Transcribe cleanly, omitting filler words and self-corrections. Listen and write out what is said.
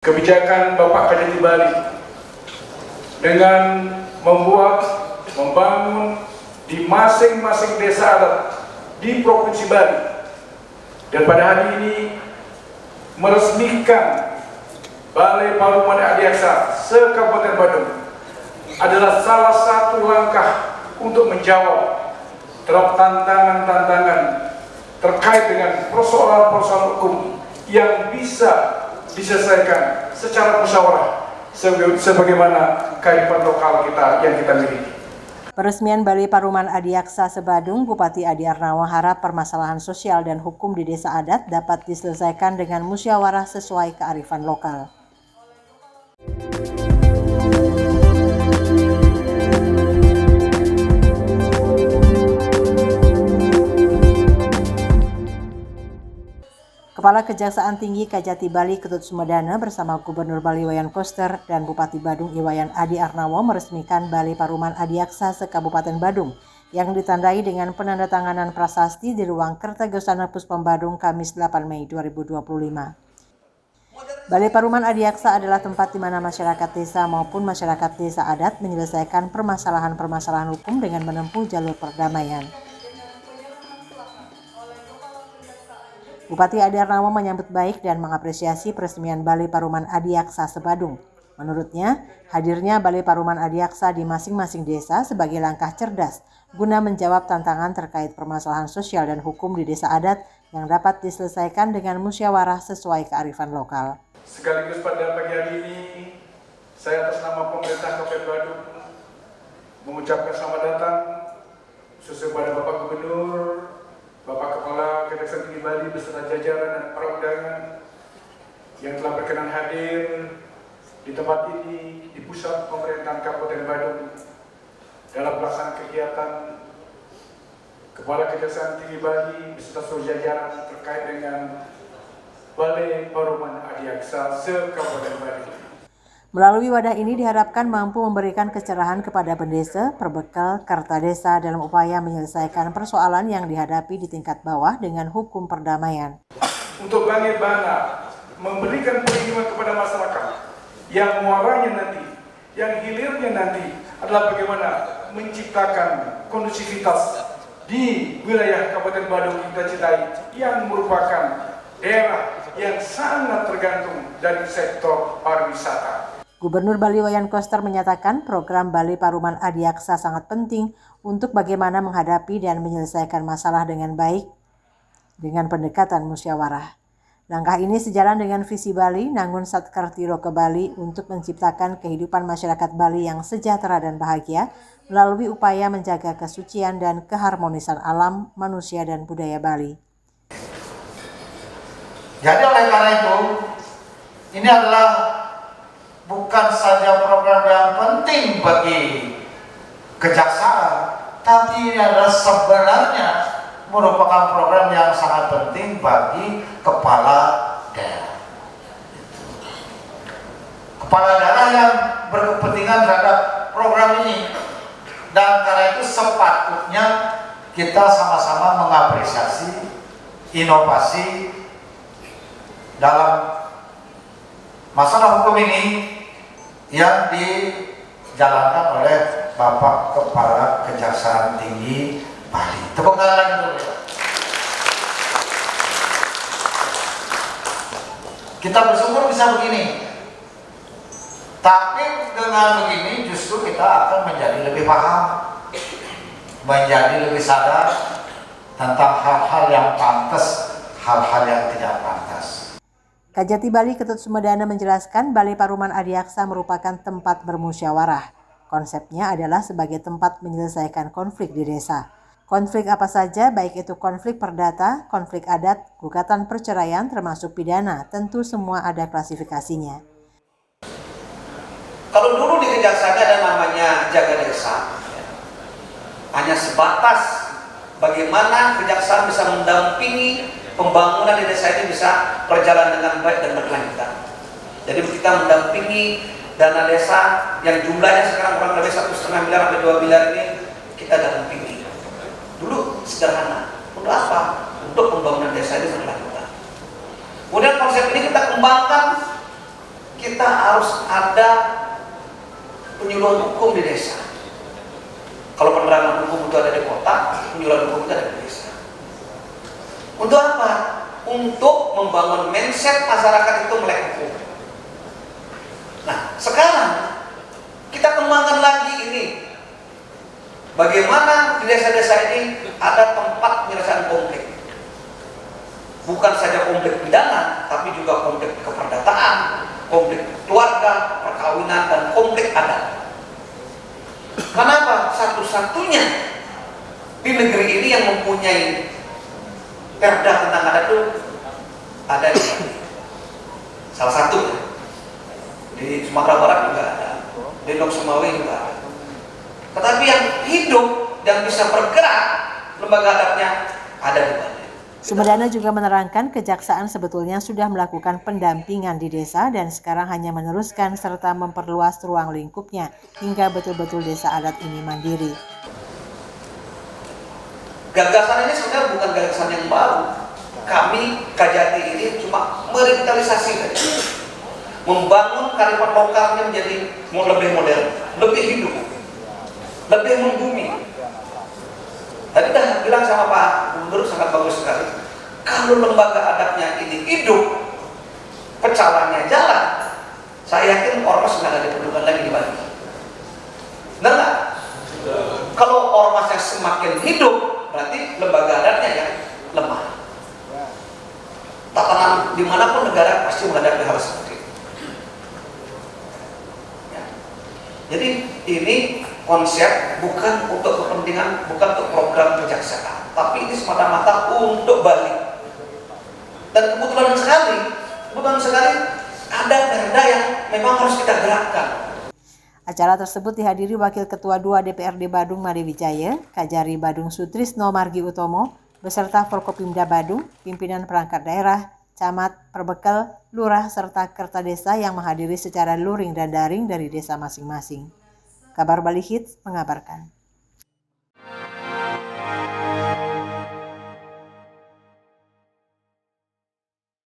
Kebijakan Bapak Kajati Bali dengan membangun di masing-masing desa adat di Provinsi Bali, dan pada hari ini meresmikan Balai Paruman Adiaksa se-Kabupaten Badung adalah salah satu langkah untuk menjawab terhadap tantangan-tantangan terkait dengan persoalan-persoalan hukum yang bisa diselesaikan secara musyawarah sebagaimana kearifan lokal kita yang kita miliki. Peresmian Balai Paruman Adiaksa se-Badung, Bupati Adi Arnawa harap permasalahan sosial dan hukum di desa adat dapat diselesaikan dengan musyawarah sesuai kearifan lokal. Kepala Kejaksaan Tinggi Kajati Bali Ketut Sumedana bersama Gubernur Bali Wayan Koster dan Bupati Badung Iwayan Adi Arnawa meresmikan Balai Paruman Adiaksa se-Kabupaten Badung yang ditandai dengan penandatanganan prasasti di ruang Kertajasana Puspom Badung Kamis 8 Mei 2025. Balai Paruman Adiaksa adalah tempat di mana masyarakat desa maupun masyarakat desa adat menyelesaikan permasalahan-permasalahan hukum dengan menempuh jalur perdamaian. Bupati Adi Arnawa menyambut baik dan mengapresiasi peresmian Balai Paruman Adiaksa se-Badung. Menurutnya, hadirnya Balai Paruman Adiaksa di masing-masing desa sebagai langkah cerdas guna menjawab tantangan terkait permasalahan sosial dan hukum di desa adat yang dapat diselesaikan dengan musyawarah sesuai kearifan lokal. Sekaligus pada pagi hari ini, saya atas nama pemerintah Kabupaten Badung mengucapkan selamat datang khususnya pada Bapak Gubernur, Bapak Kepala Kejaksaan Tinggi Bali beserta jajaran dan para undangan yang telah berkenan hadir di tempat ini di pusat pemerintahan Kabupaten Badung dalam pelaksanaan kegiatan Kepala Kejaksaan Tinggi Bali beserta seluruh jajaran terkait dengan Balai Paruman Adiaksa se-Kabupaten Bali. Melalui wadah ini diharapkan mampu memberikan kecerahan kepada pendesa, perbekal karta desa dalam upaya menyelesaikan persoalan yang dihadapi di tingkat bawah dengan hukum perdamaian. Untuk bagaimana memberikan perlindungan kepada masyarakat yang muaranya nanti, yang hilirnya nanti adalah bagaimana menciptakan kondusivitas di wilayah Kabupaten Badung kita cintai yang merupakan daerah yang sangat tergantung dari sektor pariwisata. Gubernur Bali Wayan Koster menyatakan program Balai Paruman Adiaksa sangat penting untuk bagaimana menghadapi dan menyelesaikan masalah dengan baik dengan pendekatan musyawarah. Langkah ini sejalan dengan visi Bali Nangun Satkartiro ke Bali untuk menciptakan kehidupan masyarakat Bali yang sejahtera dan bahagia melalui upaya menjaga kesucian dan keharmonisan alam, manusia, dan budaya Bali. Jadi oleh karena itu, ini adalah bukan saja program yang penting bagi kejaksaan, tapi ini adalah sebenarnya merupakan program yang sangat penting bagi kepala daerah. Kepala daerah yang berkepentingan terhadap program ini, dan karena itu sepatutnya kita sama-sama mengapresiasi inovasi dalam masalah hukum ini yang dijalankan oleh Bapak Kepala Kejaksaan Tinggi Bali. Tepuk tangan lagi dulu. Kita bersyukur bisa begini. Tapi dengan begini justru kita akan menjadi lebih paham, menjadi lebih sadar tentang hal-hal yang pantas, hal-hal yang tidak pantas. Kajati Bali Ketut Sumedana menjelaskan Balai Paruman Adiaksa merupakan tempat bermusyawarah. Konsepnya adalah sebagai tempat menyelesaikan konflik di desa. Konflik apa saja, baik itu konflik perdata, konflik adat, gugatan perceraian, termasuk pidana, tentu semua ada klasifikasinya. Kalau dulu di kejaksaan ada namanya jaga desa, hanya sebatas bagaimana kejaksaan bisa mendampingi pembangunan di desa ini bisa berjalan dengan baik dan berkelanjutan. Jadi kita mendampingi dana desa yang jumlahnya sekarang kurang lebih 1,5 miliar sampai 2 miliar ini kita dampingi. Dulu sederhana. Untuk apa? Untuk pembangunan desa ini berkelanjutan. Kemudian konsep ini kita kembangkan kita harus ada penyuluhan hukum di desa. Kalau penerangan hukum itu ada di kota, penyuluhan hukum itu ada di desa. Untuk apa? Untuk membangun mindset masyarakat itu melek hukum. Nah, sekarang kita kembangkan lagi ini. Bagaimana di desa-desa ini ada tempat penyelesaian konflik. Bukan saja konflik pidana, tapi juga konflik keperdataan, konflik keluarga, perkawinan, dan konflik adat. Kenapa? Satu-satunya di negeri ini yang mempunyai perda tentang adat itu ada di Bali. Salah satunya. Di Sumatera Barat juga ada, di Lok Sumawe juga ada. Tetapi yang hidup dan bisa bergerak lembaga adatnya ada di Bali. Sumedana juga menerangkan kejaksaan sebetulnya sudah melakukan pendampingan di desa dan sekarang hanya meneruskan serta memperluas ruang lingkupnya hingga betul-betul desa adat ini mandiri. Gagasan ini sebenarnya bukan gagasan yang baru. Kami Kajati ini cuma merevitalisasi saja. Membangun kearifan lokalnya menjadi lebih modern, lebih hidup, lebih membumi. Tadi dah bilang sama Pak Gubernur sangat bagus sekali. Kalau lembaga adatnya ini hidup, pecalannya jalan, saya yakin ormas nggak ada diperlukan lagi di Bali. Benar nggak? Kalau ormasnya semakin hidup, berarti lembaga adatnya yang lemah. Tatanan dimanapun negara pasti menghadapi hal seperti itu. Ya. Jadi ini konsep bukan untuk kepentingan, bukan untuk program kejaksaan, tapi ini semata-mata untuk Bali. Dan kebetulan sekali ada perda yang memang harus kita gerakkan. Acara tersebut dihadiri Wakil Ketua 2 DPRD Badung Mari Wijaya, Kajari Badung Sutrisno Margi Utomo, beserta Forkopimda Badung, pimpinan perangkat daerah, camat, perbekal, lurah, serta kerta desa yang menghadiri secara luring dan daring dari desa masing-masing. Kabar Bali Hits mengabarkan.